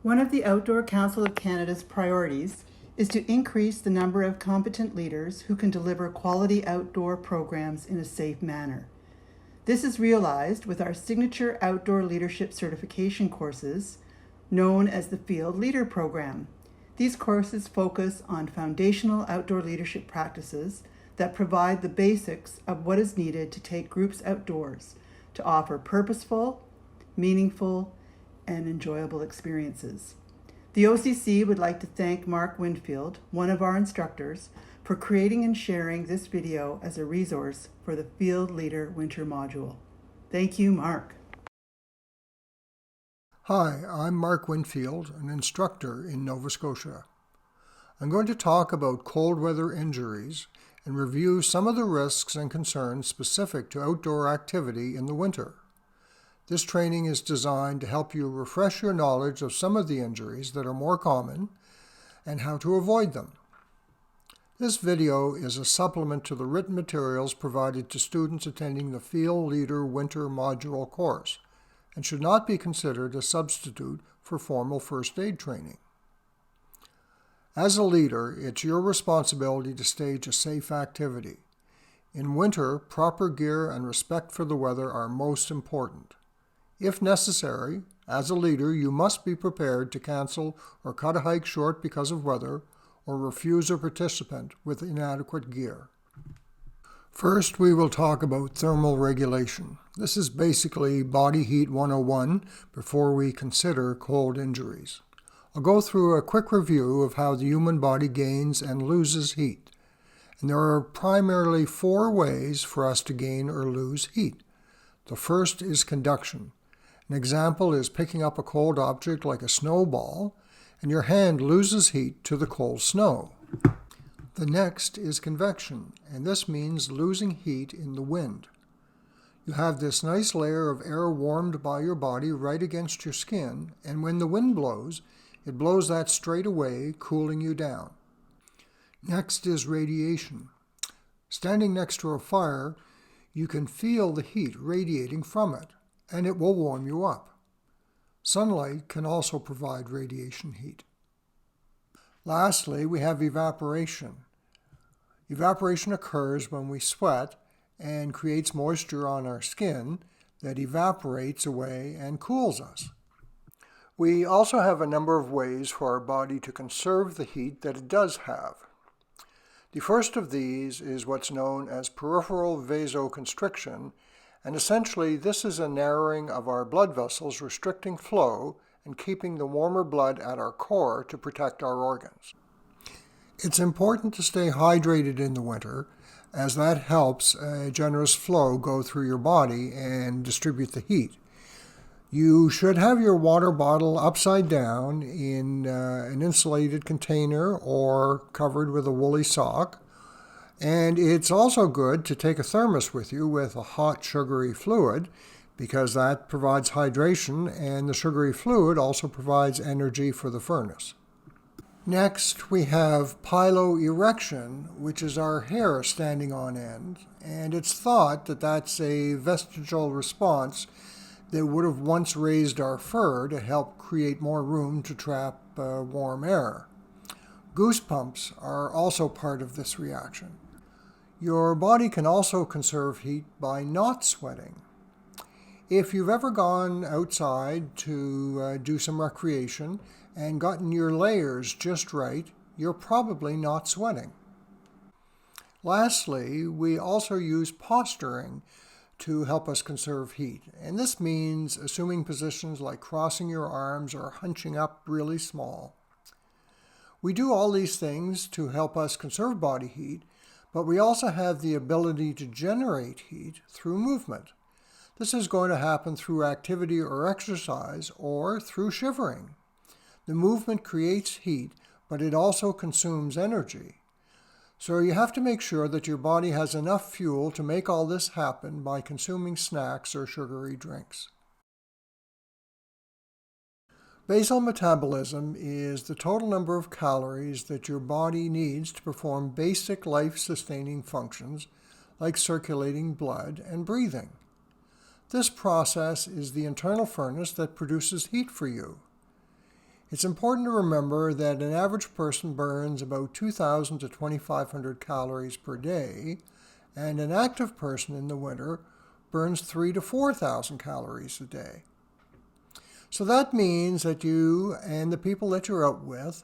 One of the Outdoor Council of Canada's priorities is to increase the number of competent leaders who can deliver quality outdoor programs in a safe manner. This is realized with our signature outdoor leadership certification courses, known as the Field Leader Program. These courses focus on foundational outdoor leadership practices that provide the basics of what is needed to take groups outdoors to offer purposeful, meaningful, and enjoyable experiences. The OCC would like to thank Mark Winfield, one of our instructors, for creating and sharing this video as a resource for the Field Leader Winter Module. Thank you, Mark. Hi, I'm Mark Winfield, an instructor in Nova Scotia. I'm going to talk about cold weather injuries and review some of the risks and concerns specific to outdoor activity in the winter. This training is designed to help you refresh your knowledge of some of the injuries that are more common and how to avoid them. This video is a supplement to the written materials provided to students attending the Field Leader Winter Module course and should not be considered a substitute for formal first aid training. As a leader, it's your responsibility to stage a safe activity. In winter, proper gear and respect for the weather are most important. If necessary, as a leader, you must be prepared to cancel or cut a hike short because of weather, or refuse a participant with inadequate gear. First, we will talk about thermal regulation. This is basically Body Heat 101 before we consider cold injuries. I'll go through a quick review of how the human body gains and loses heat. And there are primarily 4 ways for us to gain or lose heat. The first is conduction. An example is picking up a cold object like a snowball, and your hand loses heat to the cold snow. The next is convection, and this means losing heat in the wind. You have this nice layer of air warmed by your body right against your skin, and when the wind blows, it blows that straight away, cooling you down. Next is radiation. Standing next to a fire, you can feel the heat radiating from it, and it will warm you up. Sunlight can also provide radiation heat. Lastly, we have evaporation. Evaporation occurs when we sweat and creates moisture on our skin that evaporates away and cools us. We also have a number of ways for our body to conserve the heat that it does have. The first of these is what's known as peripheral vasoconstriction, and essentially this is a narrowing of our blood vessels, restricting flow and keeping the warmer blood at our core to protect our organs. It's important to stay hydrated in the winter, as that helps a generous flow go through your body and distribute the heat. You should have your water bottle upside down in an insulated container or covered with a woolly sock. And it's also good to take a thermos with you with a hot sugary fluid, because that provides hydration, and the sugary fluid also provides energy for the furnace. Next, we have piloerection, which is our hair standing on end, and it's thought that that's a vestigial response that would have once raised our fur to help create more room to trap warm air. Goosebumps are also part of this reaction. Your body can also conserve heat by not sweating. If you've ever gone outside to do some recreation and gotten your layers just right, you're probably not sweating. Lastly, we also use posturing to help us conserve heat. And this means assuming positions like crossing your arms or hunching up really small. We do all these things to help us conserve body heat, but we also have the ability to generate heat through movement. This is going to happen through activity or exercise or through shivering. The movement creates heat, but it also consumes energy. So you have to make sure that your body has enough fuel to make all this happen by consuming snacks or sugary drinks. Basal metabolism is the total number of calories that your body needs to perform basic life-sustaining functions like circulating blood and breathing. This process is the internal furnace that produces heat for you. It's important to remember that an average person burns about 2,000 to 2,500 calories per day, and an active person in the winter burns 3,000 to 4,000 calories a day. So that means that you and the people that you're out with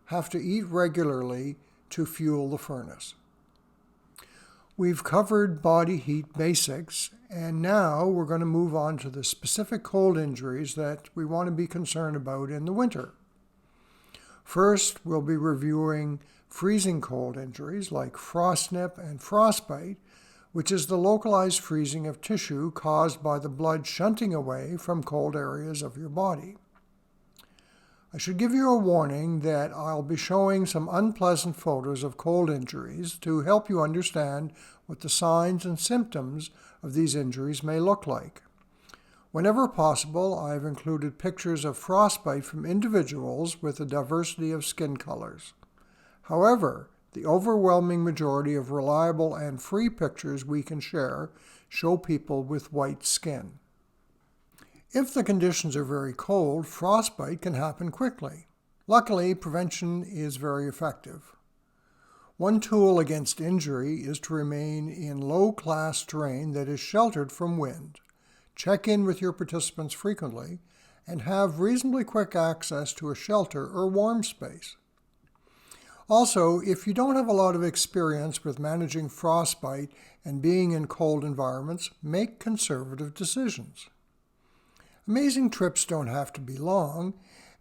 have to eat regularly to fuel the furnace. We've covered body heat basics, and now we're going to move on to the specific cold injuries that we want to be concerned about in the winter. First, we'll be reviewing freezing cold injuries like frostnip and frostbite, which is the localized freezing of tissue caused by the blood shunting away from cold areas of your body. I should give you a warning that I'll be showing some unpleasant photos of cold injuries to help you understand what the signs and symptoms of these injuries may look like. Whenever possible, I've included pictures of frostbite from individuals with a diversity of skin colors. However, the overwhelming majority of reliable and free pictures we can share show people with white skin. If the conditions are very cold, frostbite can happen quickly. Luckily, prevention is very effective. One tool against injury is to remain in low-class terrain that is sheltered from wind. Check in with your participants frequently and have reasonably quick access to a shelter or warm space. Also, if you don't have a lot of experience with managing frostbite and being in cold environments, make conservative decisions. Amazing trips don't have to be long,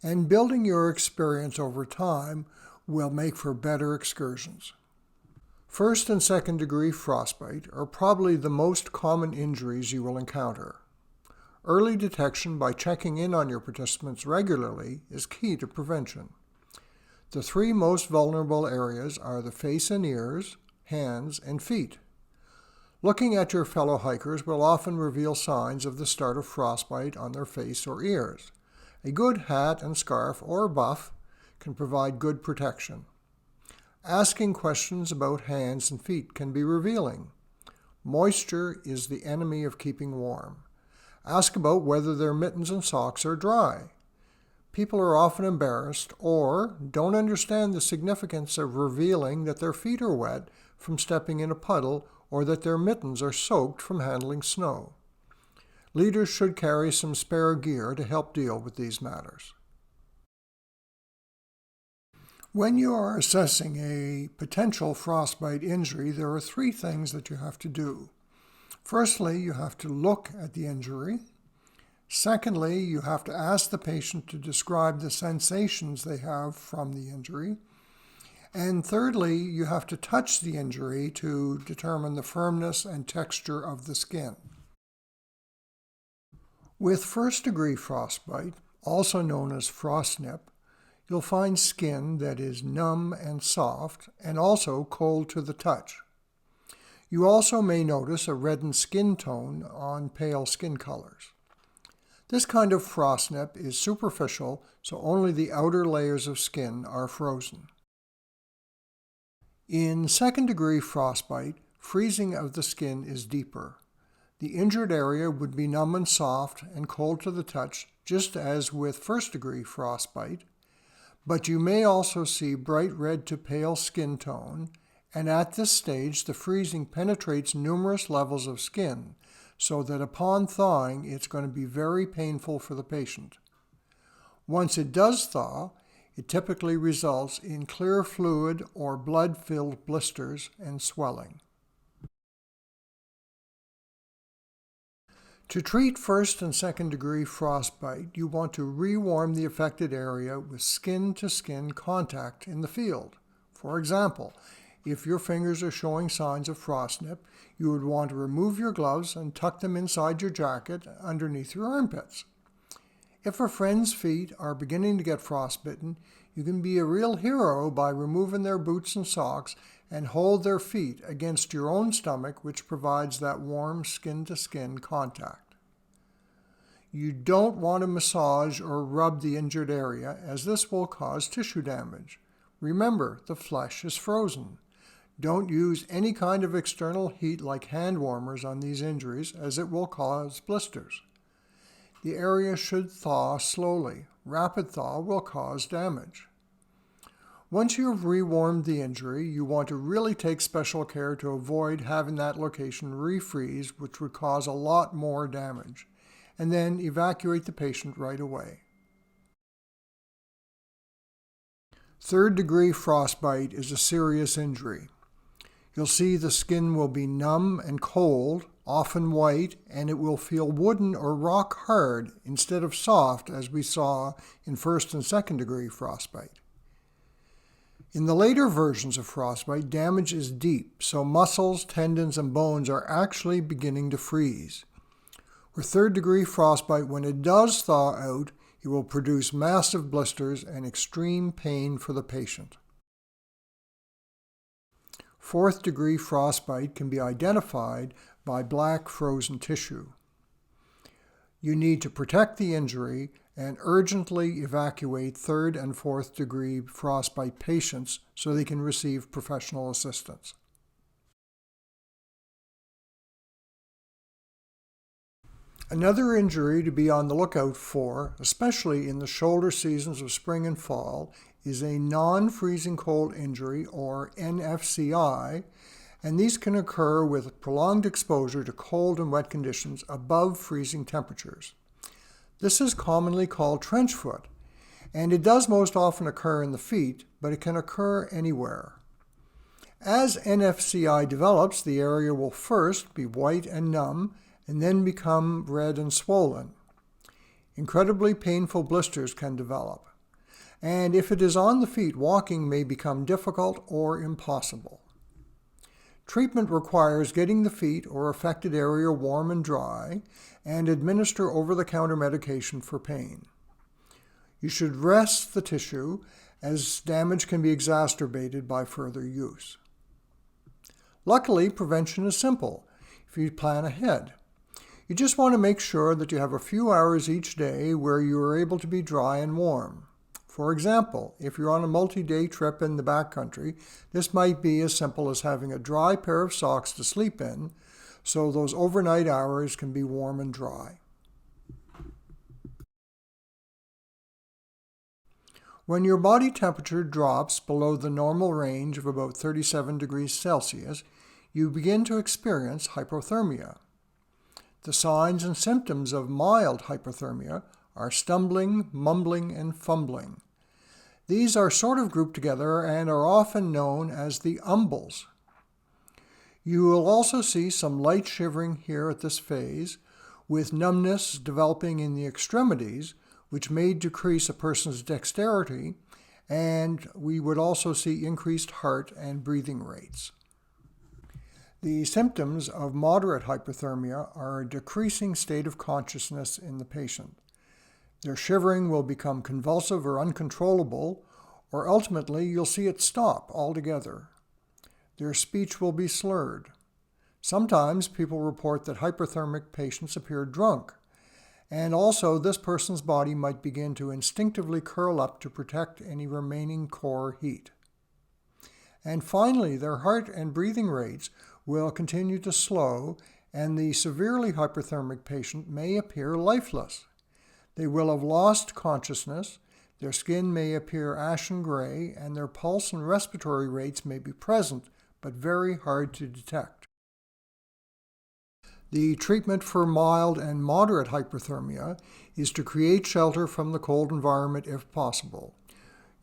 and building your experience over time will make for better excursions. First and second degree frostbite are probably the most common injuries you will encounter. Early detection by checking in on your participants regularly is key to prevention. The three most vulnerable areas are the face and ears, hands, and feet. Looking at your fellow hikers will often reveal signs of the start of frostbite on their face or ears. A good hat and scarf or buff can provide good protection. Asking questions about hands and feet can be revealing. Moisture is the enemy of keeping warm. Ask about whether their mittens and socks are dry. People are often embarrassed or don't understand the significance of revealing that their feet are wet from stepping in a puddle or that their mittens are soaked from handling snow. Leaders should carry some spare gear to help deal with these matters. When you are assessing a potential frostbite injury, there are three things that you have to do. Firstly, you have to look at the injury. Secondly, you have to ask the patient to describe the sensations they have from the injury. And thirdly, you have to touch the injury to determine the firmness and texture of the skin. With first-degree frostbite, also known as frostnip, you'll find skin that is numb and soft and also cold to the touch. You also may notice a reddened skin tone on pale skin colors. This kind of frostnip is superficial, so only the outer layers of skin are frozen. In second-degree frostbite, freezing of the skin is deeper. The injured area would be numb and soft and cold to the touch, just as with first-degree frostbite, but you may also see bright red to pale skin tone, and at this stage the freezing penetrates numerous levels of skin, so that upon thawing it's going to be very painful for the patient. Once it does thaw, it typically results in clear fluid or blood-filled blisters and swelling. To treat first and second degree frostbite, you want to rewarm the affected area with skin-to-skin contact in the field. For example, if your fingers are showing signs of frostnip, you would want to remove your gloves and tuck them inside your jacket underneath your armpits. If a friend's feet are beginning to get frostbitten, you can be a real hero by removing their boots and socks and hold their feet against your own stomach, which provides that warm skin-to-skin contact. You don't want to massage or rub the injured area, as this will cause tissue damage. Remember, the flesh is frozen. Don't use any kind of external heat like hand warmers on these injuries, as it will cause blisters. the area should thaw slowly. Rapid thaw will cause damage. Once you have rewarmed the injury, you want to really take special care to avoid having that location refreeze, which would cause a lot more damage, and then evacuate the patient right away. Third-degree frostbite is a serious injury. You'll see the skin will be numb and cold, often white, and it will feel wooden or rock hard instead of soft as we saw in first and second-degree frostbite. In the later versions of frostbite, damage is deep, so muscles, tendons, and bones are actually beginning to freeze. With third-degree frostbite, when it does thaw out, it will produce massive blisters and extreme pain for the patient. Fourth-degree frostbite can be identified by black frozen tissue. You need to protect the injury and urgently evacuate third and fourth degree frostbite patients so they can receive professional assistance. Another injury to be on the lookout for, especially in the shoulder seasons of spring and fall, is a non-freezing cold injury, or NFCI, and these can occur with prolonged exposure to cold and wet conditions above freezing temperatures. This is commonly called trench foot, and it does most often occur in the feet, but it can occur anywhere. As NFCI develops, the area will first be white and numb, and then become red and swollen. Incredibly painful blisters can develop, and if it is on the feet, walking may become difficult or impossible. Treatment requires getting the feet or affected area warm and dry, and administer over-the-counter medication for pain. You should rest the tissue, as damage can be exacerbated by further use. Luckily, prevention is simple if you plan ahead. You just want to make sure that you have a few hours each day where you are able to be dry and warm. For example, if you're on a multi-day trip in the backcountry, this might be as simple as having a dry pair of socks to sleep in, so those overnight hours can be warm and dry. When your body temperature drops below the normal range of about 37 degrees Celsius, you begin to experience hypothermia. The signs and symptoms of mild hypothermia are stumbling, mumbling, and fumbling. These are sort of grouped together and are often known as the umbles. You will also see some light shivering here at this phase, with numbness developing in the extremities, which may decrease a person's dexterity, and we would also see increased heart and breathing rates. The symptoms of moderate hypothermia are a decreasing state of consciousness in the patient. Their shivering will become convulsive or uncontrollable, or ultimately you'll see it stop altogether. Their speech will be slurred. Sometimes people report that hypothermic patients appear drunk, and also this person's body might begin to instinctively curl up to protect any remaining core heat. And finally, their heart and breathing rates will continue to slow, and the severely hypothermic patient may appear lifeless. They will have lost consciousness, their skin may appear ashen gray, and their pulse and respiratory rates may be present, but very hard to detect. The treatment for mild and moderate hypothermia is to create shelter from the cold environment if possible.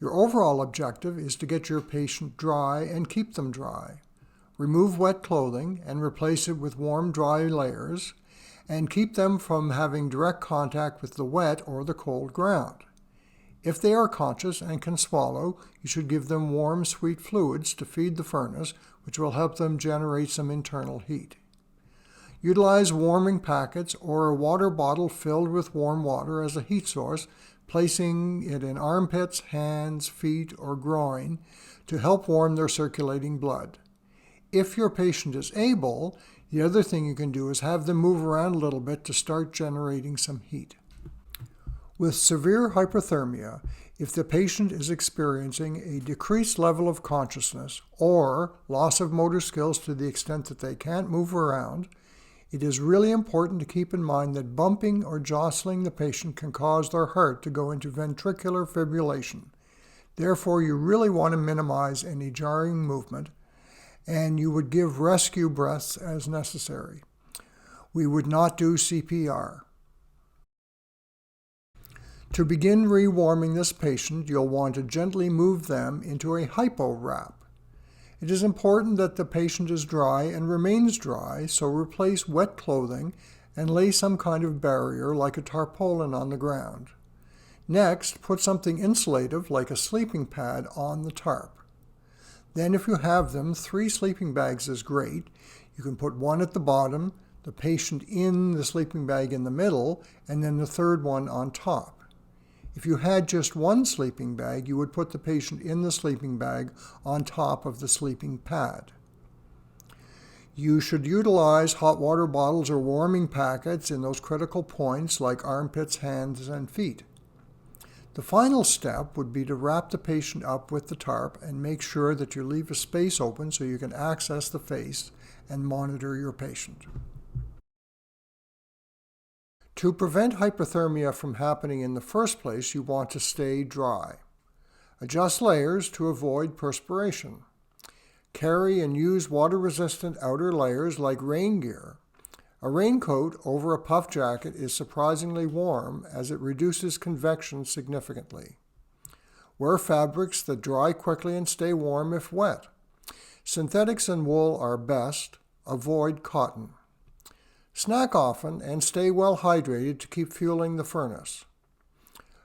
Your overall objective is to get your patient dry and keep them dry. Remove wet clothing and replace it with warm, dry layers, and keep them from having direct contact with the wet or the cold ground. If they are conscious and can swallow, you should give them warm, sweet fluids to feed the furnace, which will help them generate some internal heat. Utilize warming packets or a water bottle filled with warm water as a heat source, placing it in armpits, hands, feet, or groin to help warm their circulating blood. If your patient is able, the other thing you can do is have them move around a little bit to start generating some heat. With severe hypothermia, if the patient is experiencing a decreased level of consciousness or loss of motor skills to the extent that they can't move around, It is really important to keep in mind that bumping or jostling the patient can cause their heart to go into ventricular fibrillation. Therefore, you really want to minimize any jarring movement, and you would give rescue breaths as necessary. We would not do CPR. To begin rewarming this patient, you'll want to gently move them into a hypo wrap. It is important that the patient is dry and remains dry, so replace wet clothing and lay some kind of barrier like a tarpaulin on the ground. Next, put something insulative like a sleeping pad on the tarp. Then if you have them, 3 sleeping bags is great. You can put one at the bottom, the patient in the sleeping bag in the middle, and then the third one on top. If you had just one sleeping bag, you would put the patient in the sleeping bag on top of the sleeping pad. You should utilize hot water bottles or warming packets in those critical points like armpits, hands, and feet. The final step would be to wrap the patient up with the tarp and make sure that you leave a space open so you can access the face and monitor your patient. To prevent hypothermia from happening in the first place, you want to stay dry. Adjust layers to avoid perspiration. Carry and use water-resistant outer layers like rain gear. A raincoat over a puff jacket is surprisingly warm as it reduces convection significantly. Wear fabrics that dry quickly and stay warm if wet. Synthetics and wool are best. Avoid cotton. Snack often and stay well hydrated to keep fueling the furnace.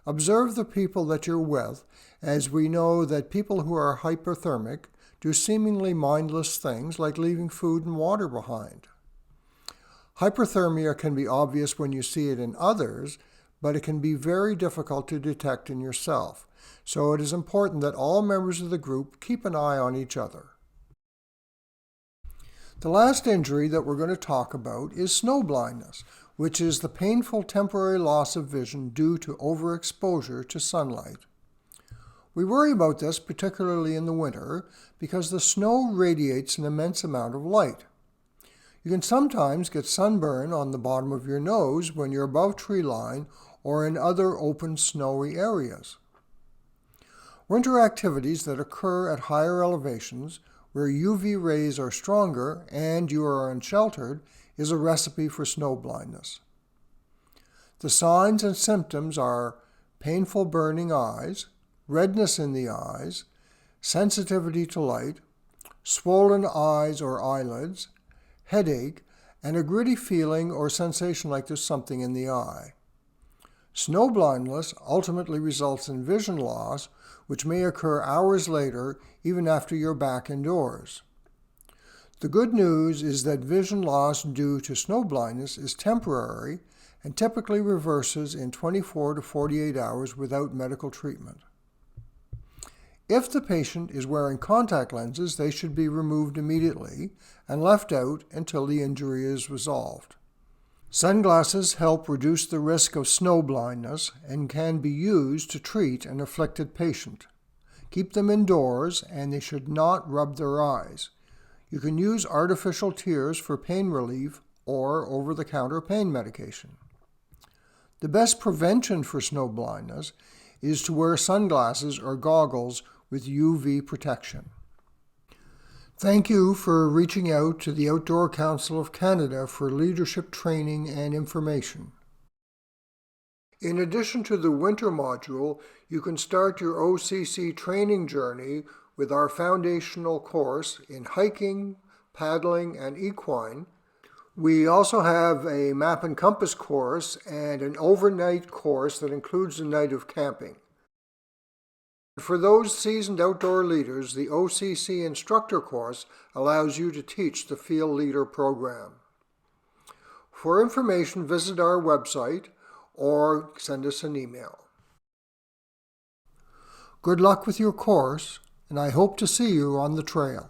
Observe the people that you're with, as we know that people who are hypothermic do seemingly mindless things like leaving food and water behind. Hypothermia can be obvious when you see it in others, but it can be very difficult to detect in yourself. So it is important that all members of the group keep an eye on each other. The last injury that we're going to talk about is snow blindness, which is the painful temporary loss of vision due to overexposure to sunlight. We worry about this particularly in the winter because the snow radiates an immense amount of light. You can sometimes get sunburn on the bottom of your nose when you're above tree line or in other open snowy areas. Winter activities that occur at higher elevations where UV rays are stronger and you are unsheltered is a recipe for snow blindness. The signs and symptoms are painful burning eyes, redness in the eyes, sensitivity to light, swollen eyes or eyelids, headache, and a gritty feeling or sensation like there's something in the eye. Snow blindness ultimately results in vision loss, which may occur hours later, even after you're back indoors. The good news is that vision loss due to snow blindness is temporary and typically reverses in 24 to 48 hours without medical treatment. If the patient is wearing contact lenses, they should be removed immediately and left out until the injury is resolved. Sunglasses help reduce the risk of snow blindness and can be used to treat an afflicted patient. Keep them indoors and they should not rub their eyes. You can use artificial tears for pain relief or over-the-counter pain medication. The best prevention for snow blindness is to wear sunglasses or goggles with UV protection. Thank you for reaching out to the Outdoor Council of Canada for leadership training and information. In addition to the winter module, you can start your OCC training journey with our foundational course in hiking, paddling, and equine. We also have a map and compass course and an overnight course that includes a night of camping. For those seasoned outdoor leaders, the OCC instructor course allows you to teach the Field Leader program. For information, visit our website or send us an email. Good luck with your course, and I hope to see you on the trail.